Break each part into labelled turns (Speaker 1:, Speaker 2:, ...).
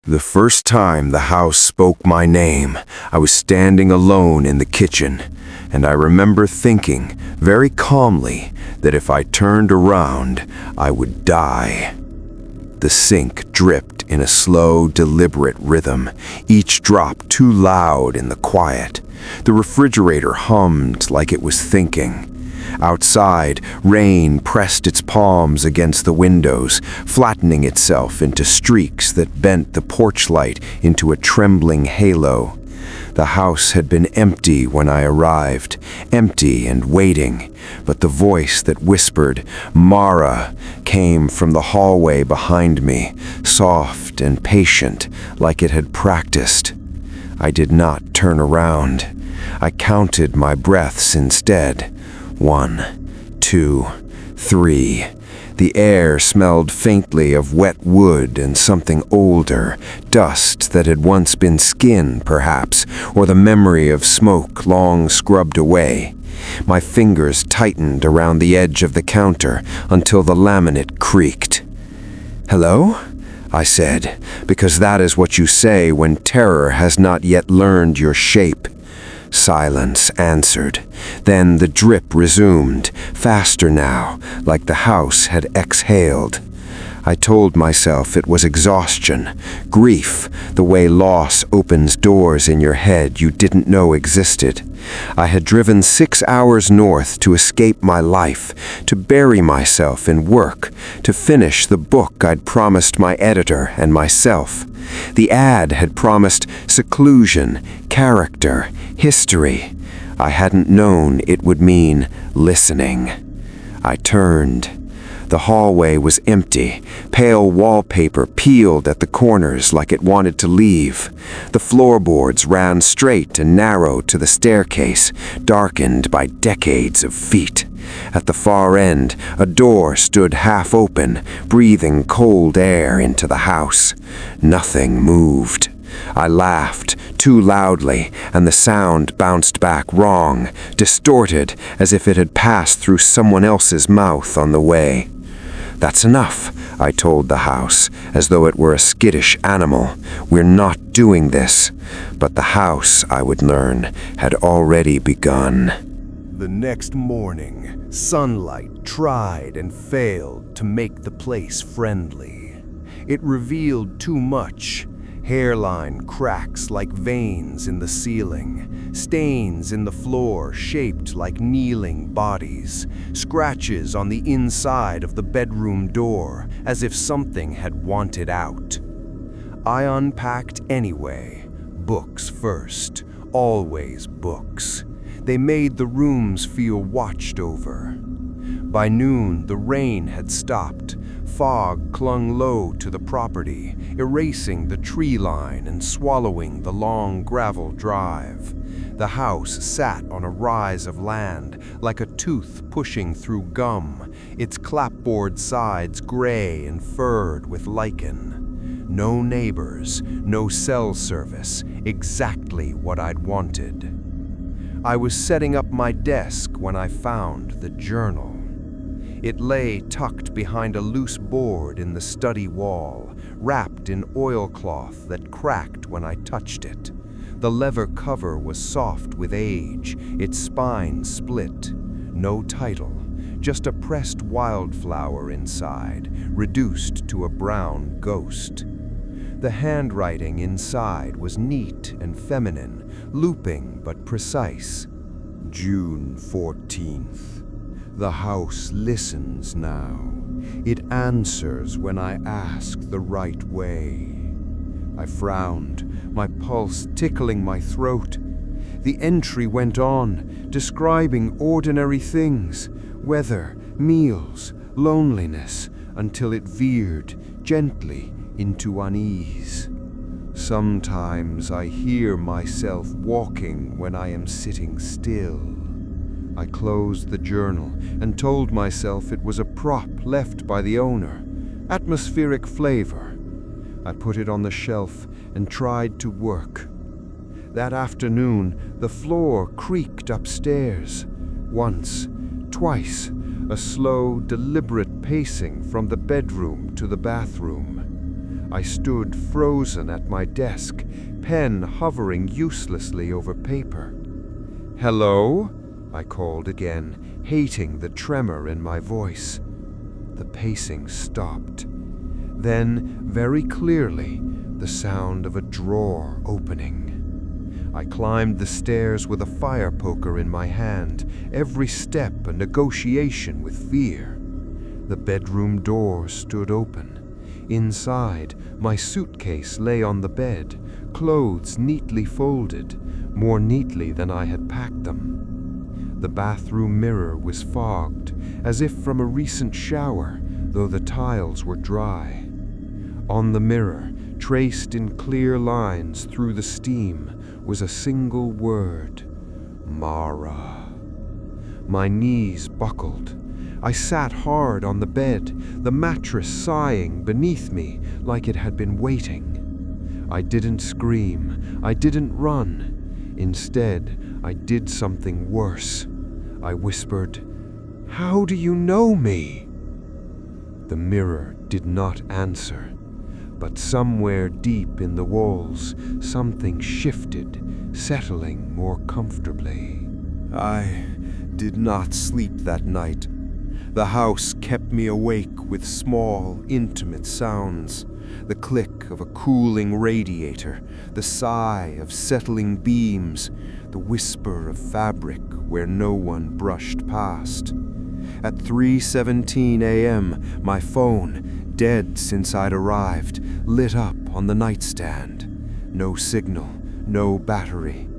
Speaker 1: The first time the house spoke my name, I was standing alone in the kitchen, and I remember thinking, very calmly, that if I turned around, I would die. The sink dripped in a slow, deliberate rhythm, each drop too loud in the quiet. The refrigerator hummed like it was thinking. Outside, rain pressed its palms against the windows, flattening itself into streaks that bent the porch light into a trembling halo. The house had been empty when I arrived, empty and waiting, but the voice that whispered, "Mara," came from the hallway behind me, soft and patient, like it had practiced. I did not turn around. I counted my breaths instead. 1, 2, 3. The air smelled faintly of wet wood and something older, dust that had once been skin, perhaps, or the memory of smoke long scrubbed away. My fingers tightened around the edge of the counter until the laminate creaked. "Hello?" I said, because that is what you say when terror has not yet learned your shape. Silence answered. Then the drip resumed, faster now, like the house had exhaled. I told myself it was exhaustion, grief, the way loss opens doors in your head you didn't know existed. I had driven 6 hours north to escape my life, to bury myself in work, to finish the book I'd promised my editor and myself. The ad had promised seclusion, character, history. I hadn't known it would mean listening. I turned. The hallway was empty, pale wallpaper peeled at the corners like it wanted to leave. The floorboards ran straight and narrow to the staircase, darkened by decades of feet. At the far end, a door stood half open, breathing cold air into the house. Nothing moved. I laughed, too loudly, and the sound bounced back wrong, distorted, as if it had passed through someone else's mouth on the way. "That's enough," I told the house, as though it were a skittish animal. "We're not doing this." But the house, I would learn, had already begun.
Speaker 2: The next morning, sunlight tried and failed to make the place friendly. It revealed too much. Hairline cracks like veins in the ceiling, stains in the floor shaped like kneeling bodies, scratches on the inside of the bedroom door as if something had wanted out. I unpacked anyway, books first, always books. They made the rooms feel watched over. By noon, the rain had stopped. Fog clung low to the property, erasing the tree line and swallowing the long gravel drive. The house sat on a rise of land, like a tooth pushing through gum, its clapboard sides gray and furred with lichen. No neighbors, no cell service, exactly what I'd wanted. I was setting up my desk when I found the journal. It lay tucked behind a loose board in the study wall, wrapped in oilcloth that cracked when I touched it. The leather cover was soft with age, its spine split. No title, just a pressed wildflower inside, reduced to a brown ghost. The handwriting inside was neat and feminine, looping but precise. June 14th. The house listens now. It answers when I ask the right way. I frowned, my pulse tickling my throat. The entry went on, describing ordinary things, weather, meals, loneliness, until it veered gently into unease. Sometimes I hear myself walking when I am sitting still. I closed the journal and told myself it was a prop left by the owner. Atmospheric flavor. I put it on the shelf and tried to work. That afternoon, the floor creaked upstairs. Once, twice, a slow, deliberate pacing from the bedroom to the bathroom. I stood frozen at my desk, pen hovering uselessly over paper. "Hello?" I called again, hating the tremor in my voice. The pacing stopped. Then, very clearly, the sound of a drawer opening. I climbed the stairs with a fire poker in my hand, every step a negotiation with fear. The bedroom door stood open. Inside, my suitcase lay on the bed, clothes neatly folded, more neatly than I had packed them. The bathroom mirror was fogged, as if from a recent shower, though the tiles were dry. On the mirror, traced in clear lines through the steam, was a single word: Mara. My knees buckled. I sat hard on the bed, the mattress sighing beneath me like it had been waiting. I didn't scream. I didn't run. Instead, I did something worse. I whispered, "How do you know me?" The mirror did not answer. But somewhere deep in the walls, something shifted, settling more comfortably. I did not sleep that night. The house kept me awake with small, intimate sounds. The click of a cooling radiator, the sigh of settling beams, the whisper of fabric where no one brushed past. At 3:17 a.m., my phone, dead since I'd arrived, lit up on the nightstand. No signal, no battery.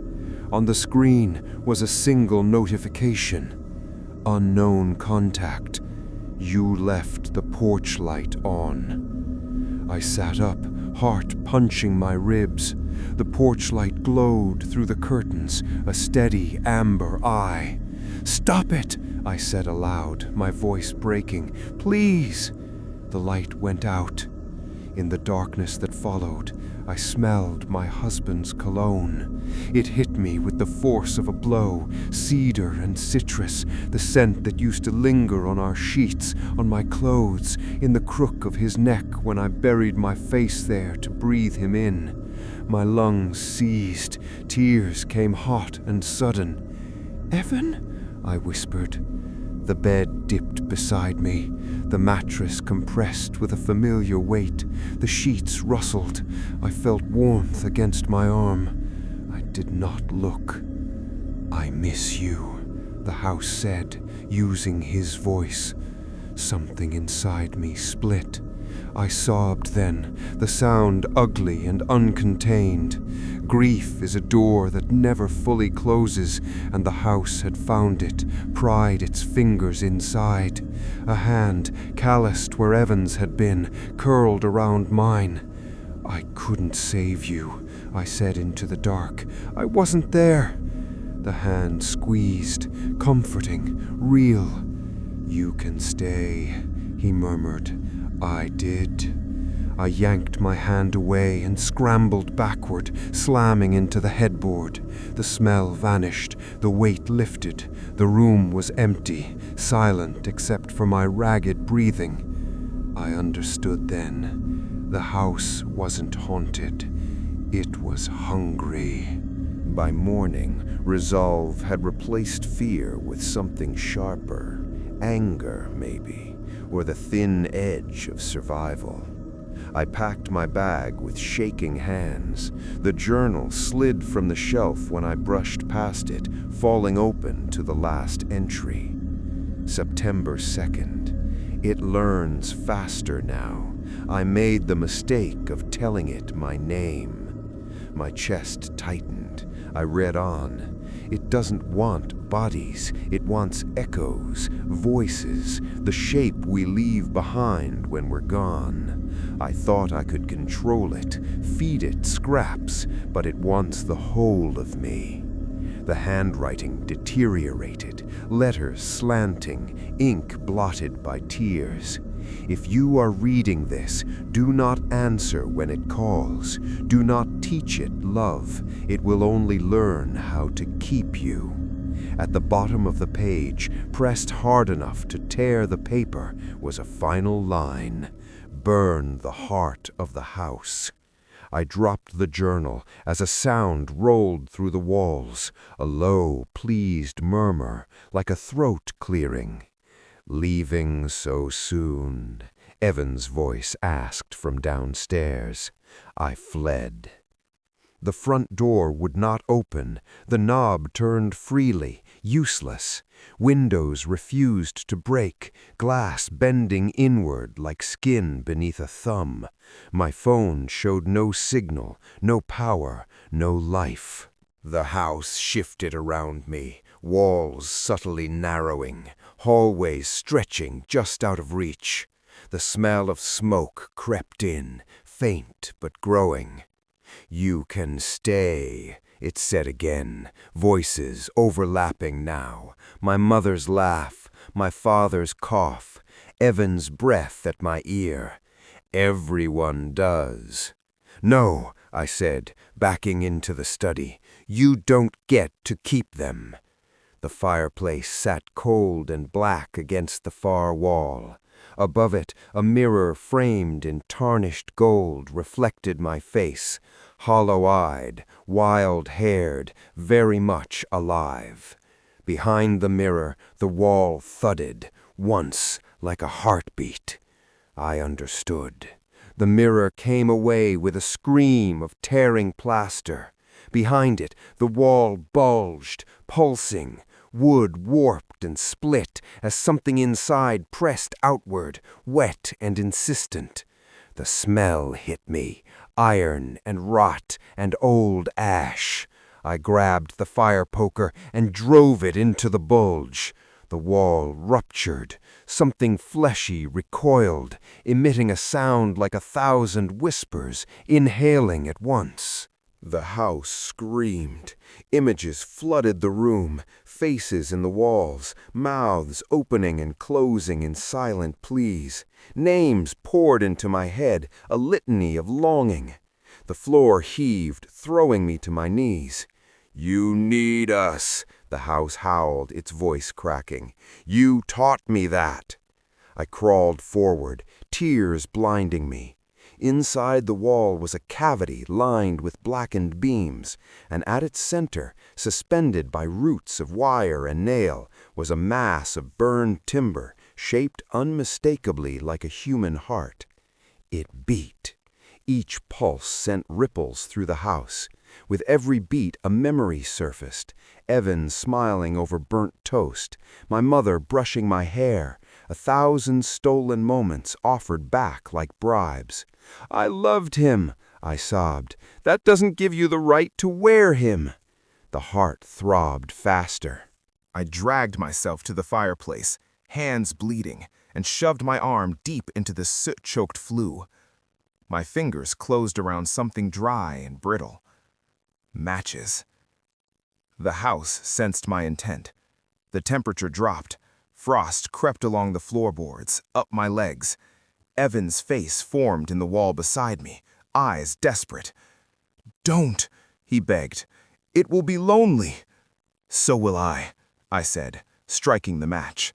Speaker 2: On the screen was a single notification. Unknown contact. You left the porch light on. I sat up, heart punching my ribs. The porch light glowed through the curtains, a steady amber eye. "Stop it!" I said aloud, my voice breaking. "Please!" The light went out. In the darkness that followed, I smelled my husband's cologne. It hit me with the force of a blow, cedar and citrus, the scent that used to linger on our sheets, on my clothes, in the crook of his neck when I buried my face there to breathe him in. My lungs seized, tears came hot and sudden. "Evan?" I whispered. The bed dipped beside me, the mattress compressed with a familiar weight, the sheets rustled. I felt warmth against my arm. I did not look. "I miss you," the house said, using his voice. Something inside me split. I sobbed then, the sound ugly and uncontained. Grief is a door that never fully closes, and the house had found it, pried its fingers inside. A hand, calloused where Evan's had been, curled around mine. "I couldn't save you," I said into the dark. "I wasn't there." The hand squeezed, comforting, real. "You can stay," he murmured. I did. I yanked my hand away and scrambled backward, slamming into the headboard. The smell vanished, the weight lifted. The room was empty, silent except for my ragged breathing. I understood then. The house wasn't haunted. It was hungry. By morning, resolve had replaced fear with something sharper. Anger, maybe, or the thin edge of survival. I packed my bag with shaking hands. The journal slid from the shelf when I brushed past it, falling open to the last entry. September 2nd. It learns faster now. I made the mistake of telling it my name. My chest tightened. I read on. It doesn't want bodies, it wants echoes, voices, the shape we leave behind when we're gone. I thought I could control it, feed it scraps, but it wants the whole of me. The handwriting deteriorated, letters slanting, ink blotted by tears. If you are reading this, do not answer when it calls. Do not teach it love. It will only learn how to keep you. At the bottom of the page, pressed hard enough to tear the paper, was a final line. burn the heart of the house. I dropped the journal as a sound rolled through the walls, a low, pleased murmur, like a throat clearing. "Leaving so soon?" Evan's voice asked from downstairs. I fled. The front door would not open. The knob turned freely, useless. Windows refused to break, glass bending inward like skin beneath a thumb. My phone showed no signal, no power, no life. The house shifted around me, walls subtly narrowing, hallways stretching just out of reach. The smell of smoke crept in, faint but growing. "You can stay," it said again, voices overlapping now. My mother's laugh, my father's cough, Evan's breath at my ear. "Everyone does." "No," I said, backing into the study. "You don't get to keep them." The fireplace sat cold and black against the far wall. Above it, a mirror framed in tarnished gold reflected my face, hollow-eyed, wild-haired, very much alive. Behind the mirror, the wall thudded, once like a heartbeat. I understood. The mirror came away with a scream of tearing plaster. Behind it, the wall bulged, pulsing, wood warped and split as something inside pressed outward, wet and insistent. The smell hit me, iron and rot and old ash. I grabbed the fire poker and drove it into the bulge. The wall ruptured. Something fleshy recoiled, emitting a sound like 1,000 whispers, inhaling at once. The house screamed. Images flooded the room, faces in the walls, mouths opening and closing in silent pleas. Names poured into my head, a litany of longing. The floor heaved, throwing me to my knees. "You need us," the house howled, its voice cracking. "You taught me that." I crawled forward, tears blinding me. Inside the wall was a cavity lined with blackened beams, and at its center, suspended by roots of wire and nail, was a mass of burned timber, shaped unmistakably like a human heart. It beat. Each pulse sent ripples through the house. With every beat, a memory surfaced. Evan smiling over burnt toast, my mother brushing my hair, 1,000 stolen moments offered back like bribes. "I loved him," I sobbed. "That doesn't give you the right to wear him." The heart throbbed faster.
Speaker 3: I dragged myself to the fireplace, hands bleeding, and shoved my arm deep into the soot-choked flue. My fingers closed around something dry and brittle. Matches. The house sensed my intent. The temperature dropped. Frost crept along the floorboards, up my legs. Evan's face formed in the wall beside me, eyes desperate. "Don't," he begged. "It will be lonely." "So will I," said, striking the match.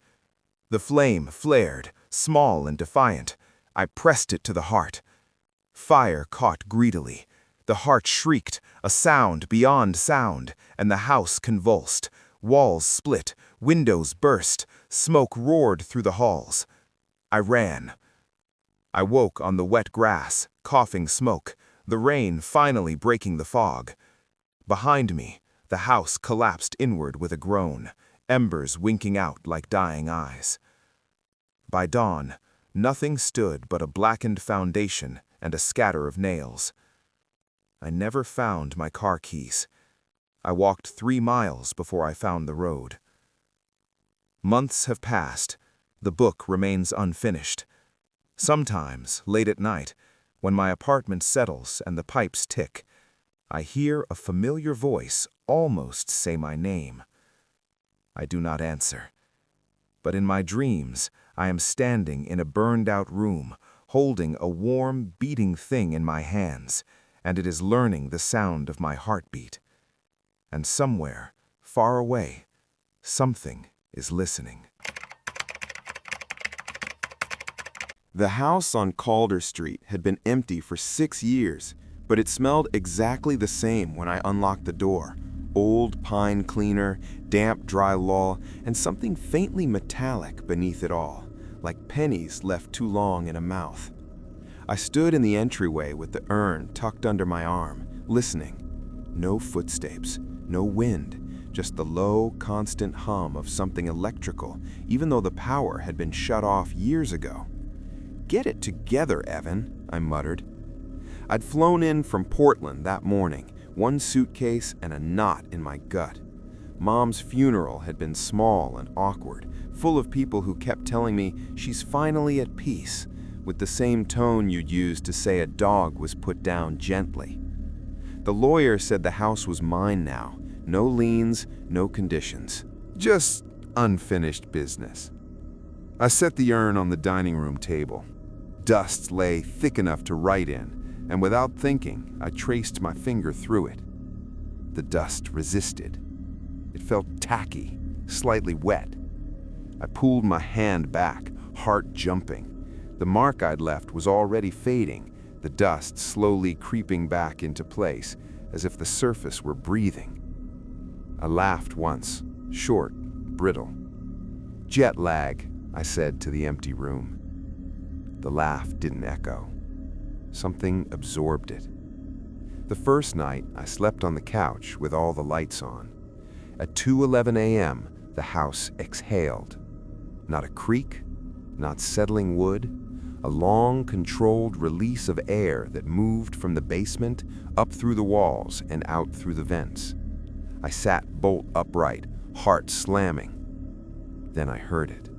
Speaker 3: The flame flared, small and defiant. I pressed it to the heart. Fire caught greedily. The heart shrieked, a sound beyond sound, and the house convulsed. Walls split, windows burst, smoke roared through the halls. I ran. I woke on the wet grass, coughing smoke, the rain finally breaking the fog. Behind me, the house collapsed inward with a groan, embers winking out like dying eyes. By dawn, nothing stood but a blackened foundation and a scatter of nails. I never found my car keys. I walked 3 miles before I found the road. Months have passed. The book remains unfinished. Sometimes, late at night, when my apartment settles and the pipes tick, I hear a familiar voice almost say my name. I do not answer. But in my dreams, I am standing in a burned-out room, holding a warm, beating thing in my hands, and it is learning the sound of my heartbeat. And somewhere, far away, something is listening.
Speaker 1: The house on Calder Street had been empty for 6 years, but it smelled exactly the same when I unlocked the door. Old pine cleaner, damp dry lull, and something faintly metallic beneath it all, like pennies left too long in a mouth. I stood in the entryway with the urn tucked under my arm, listening. No footsteps, no wind, just the low, constant hum of something electrical, even though the power had been shut off years ago. "Get it together, Evan," I muttered. I'd flown in from Portland that morning, one suitcase and a knot in my gut. Mom's funeral had been small and awkward, full of people who kept telling me she's finally at peace, with the same tone you'd use to say a dog was put down gently. The lawyer said the house was mine now, no liens, no conditions. Just unfinished business. I set the urn on the dining room table. Dust lay thick enough to write in, and without thinking, I traced my finger through it. The dust resisted. It felt tacky, slightly wet. I pulled my hand back, heart jumping. The mark I'd left was already fading, the dust slowly creeping back into place, as if the surface were breathing. I laughed once, short, brittle. "Jet lag," I said to the empty room. The laugh didn't echo. Something absorbed it. The first night, I slept on the couch with all the lights on. At 2:11 a.m., the house exhaled. Not a creak, not settling wood, a long, controlled release of air that moved from the basement up through the walls and out through the vents. I sat bolt upright, heart slamming. Then I heard it.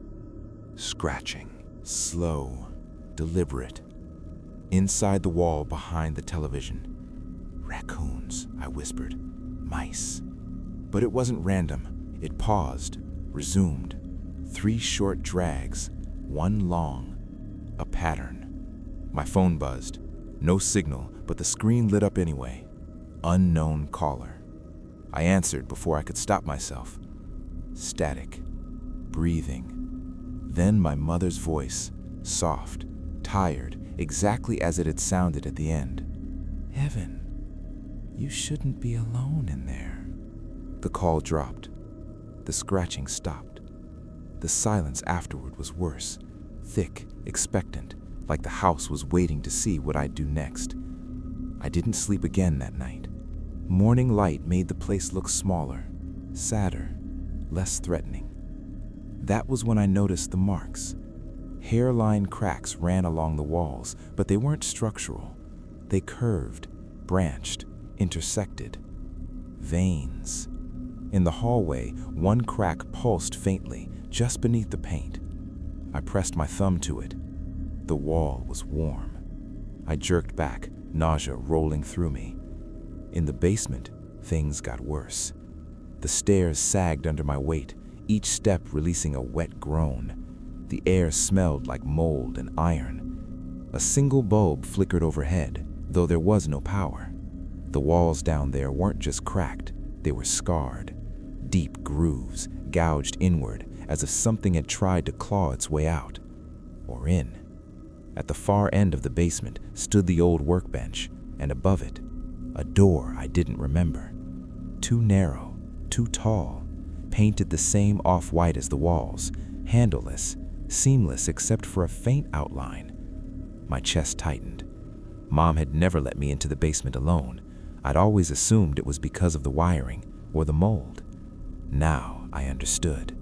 Speaker 1: Scratching.
Speaker 4: Slow, deliberate. Inside the wall behind the television. "Raccoons," I whispered. "Mice." But it wasn't random. It paused, resumed. 3 short drags, one long. A pattern. My phone buzzed. No signal, but the screen lit up anyway. Unknown caller. I answered before I could stop myself. Static. Breathing. Then my mother's voice, soft, tired, exactly as it had sounded at the end. "Evan, you shouldn't be alone in there." The call dropped. The scratching stopped. The silence afterward was worse, thick, expectant, like the house was waiting to see what I'd do next. I didn't sleep again that night. Morning light made the place look smaller, sadder, less threatening. That was when I noticed the marks. Hairline cracks ran along the walls, but they weren't structural. They curved, branched, intersected. Veins. In the hallway, one crack pulsed faintly, just beneath the paint. I pressed my thumb to it. The wall was warm. I jerked back, nausea rolling through me. In the basement, things got worse. The stairs sagged under my weight, each step releasing a wet groan. The air smelled like mold and iron. A single bulb flickered overhead, though there was no power. The walls down there weren't just cracked, they were scarred. Deep grooves, gouged inward, as if something had tried to claw its way out. Or in. At the far end of the basement stood the old workbench, and above it, a door I didn't remember. Too narrow, too tall, painted the same off-white as the walls, handleless, seamless except for a faint outline. My chest tightened. Mom had never let me into the basement alone. I'd always assumed it was because of the wiring or the mold. Now I understood.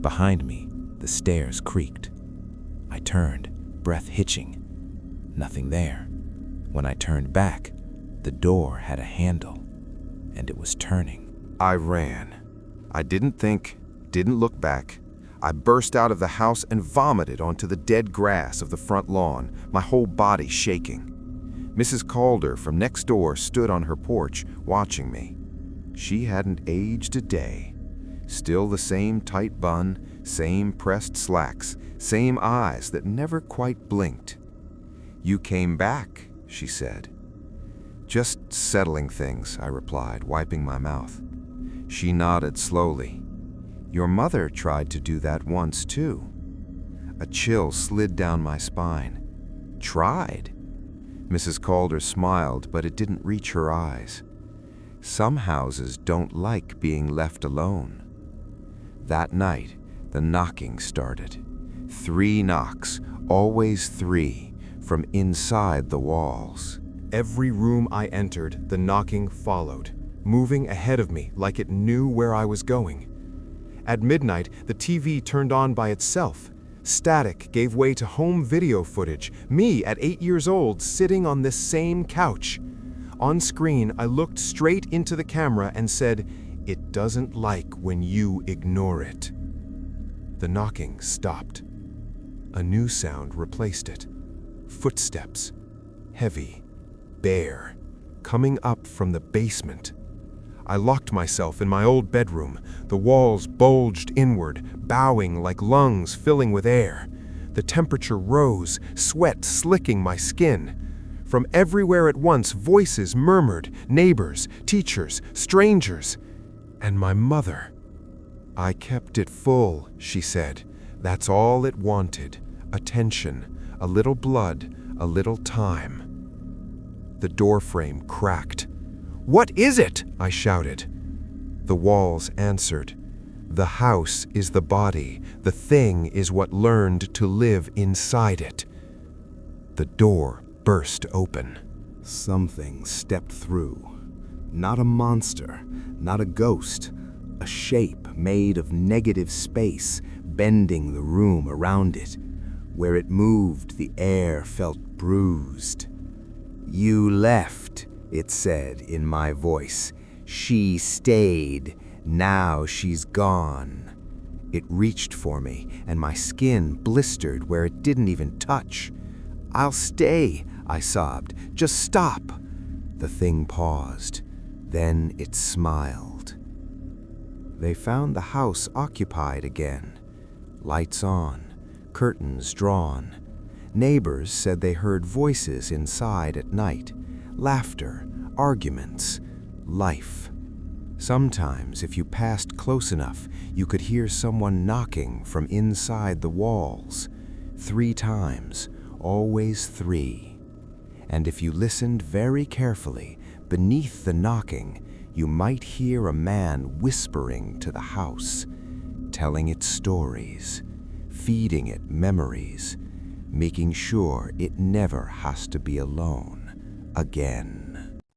Speaker 4: Behind me, the stairs creaked. I turned, breath hitching. Nothing there. When I turned back, the door had a handle, and it was turning.
Speaker 1: I ran. I didn't think, didn't look back. I burst out of the house and vomited onto the dead grass of the front lawn, my whole body shaking. Mrs. Calder from next door stood on her porch, watching me. She hadn't aged a day. Still the same tight bun, same pressed slacks, same eyes that never quite blinked. "You came back," she said. "Just settling things," I replied, wiping my mouth. She nodded slowly. "Your mother tried to do that once, too." A chill slid down my spine. Tried? Mrs. Calder smiled, but it didn't reach her eyes. Some houses don't like being left alone. That night, the knocking started. 3 knocks, always 3, from inside the walls.
Speaker 2: Every room I entered, the knocking followed, moving ahead of me like it knew where I was going. At midnight, the TV turned on by itself. Static gave way to home video footage, me at 8 years old sitting on this same couch. On screen, I looked straight into the camera and said, "It doesn't like when you ignore it." The knocking stopped. A new sound replaced it. Footsteps, heavy, bare, coming up from the basement. I locked myself in my old bedroom. The walls bulged inward, bowing like lungs filling with air. The temperature rose, sweat slicking my skin. From everywhere at once, voices murmured, neighbors, teachers, strangers, and my mother. "I kept it full," she said. "That's all it wanted. Attention, a little blood, a little time." The doorframe cracked. "What is it?" I shouted. The walls answered. "The house is the body. The thing is what learned to live inside it." The door burst open. Something stepped through. Not a monster, not a ghost. A shape made of negative space, bending the room around it. Where it moved, the air felt bruised. "You left," it said in my voice. "She stayed. Now she's gone." It reached for me, and my skin blistered where it didn't even touch. "I'll stay," I sobbed. "Just stop." The thing paused. Then it smiled. They found the house occupied again. Lights on, curtains drawn. Neighbors said they heard voices inside at night. Laughter, arguments, life. Sometimes, if you passed close enough, you could hear someone knocking from inside the walls. 3 times, always 3. And if you listened very carefully, beneath the knocking, you might hear a man whispering to the house, telling it stories, feeding it memories, making sure it never has to be alone again.